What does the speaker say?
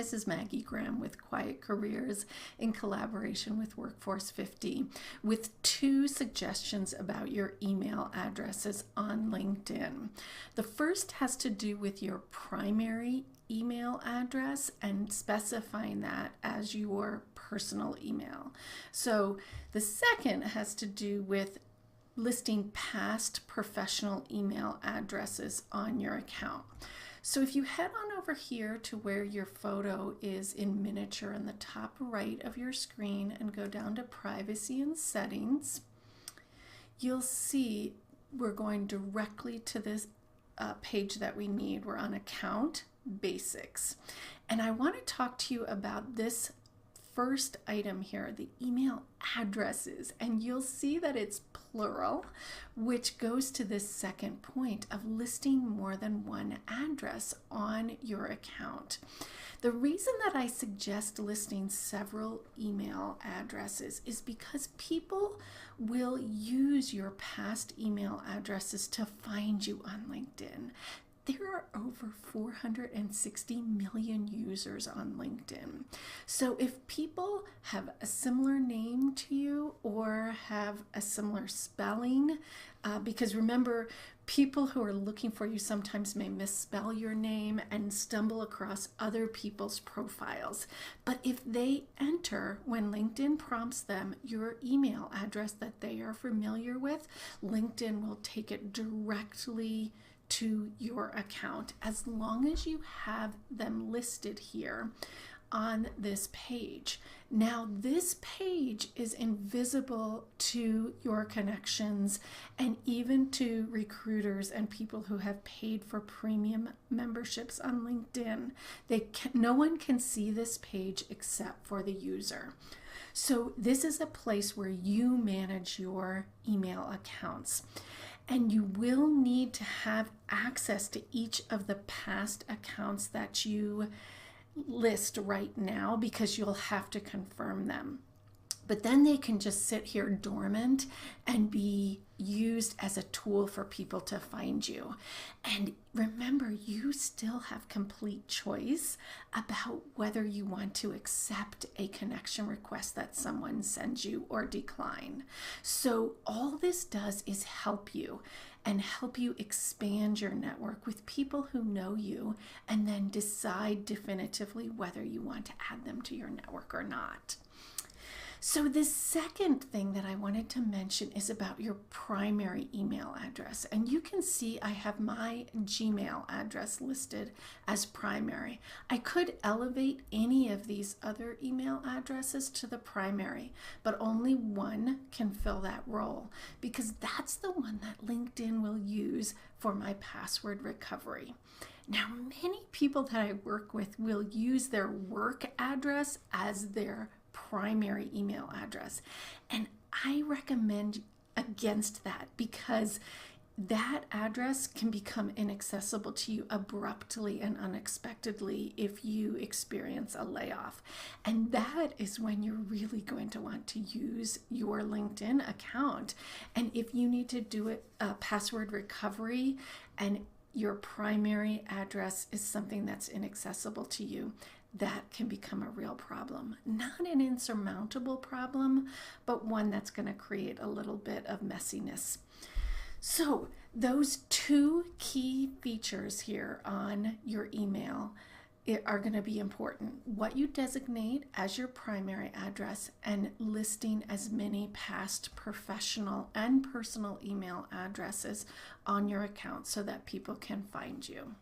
This is Maggie Graham with Quiet Careers in collaboration with Workforce 50 with 2 suggestions about your email addresses on LinkedIn. The first has to do with your primary email address and specifying that as your personal email. So the second has to do with listing past professional email addresses on your account. So if you head on over here to where your photo is in miniature in the top right of your screen and go down to privacy and settings, you'll see we're going directly to this page that we need. We're on account basics. And I want to talk to you about this first item here, the email addresses, and you'll see that it's plural, which goes to this second point of listing more than one address on your account. The reason that I suggest listing several email addresses is because people will use your past email addresses to find you on LinkedIn. There are over 460 million users on LinkedIn. So if people have a similar name to you or have a similar spelling, because remember, people who are looking for you sometimes may misspell your name and stumble across other people's profiles. But if they enter, when LinkedIn prompts them, your email address that they are familiar with, LinkedIn will take it directly to your account as long as you have them listed here on this page. Now this page is invisible to your connections and even to recruiters and people who have paid for premium memberships on LinkedIn. No one can see this page except for the user. So this is a place where you manage your email accounts. And you will need to have access to each of the past accounts that you list right now because you'll have to confirm them. But then they can just sit here dormant and be used as a tool for people to find you. And remember, you still have complete choice about whether you want to accept a connection request that someone sends you or decline. So all this does is help you and help you expand your network with people who know you and then decide definitively whether you want to add them to your network or not. So the second thing that I wanted to mention is about your primary email address. And you can see I have my Gmail address listed as primary. I could elevate any of these other email addresses to the primary, but only one can fill that role because that's the one that LinkedIn will use for my password recovery. Now, many people that I work with will use their work address as their primary email address. And I recommend against that because that address can become inaccessible to you abruptly and unexpectedly if you experience a layoff. And that is when you're really going to want to use your LinkedIn account. And if you need to do it, password recovery, and your primary address is something that's inaccessible to you, that can become a real problem. Not an insurmountable problem, but one that's going to create a little bit of messiness. So those 2 key features here on your email are going to be important. What you designate as your primary address and listing as many past professional and personal email addresses on your account so that people can find you.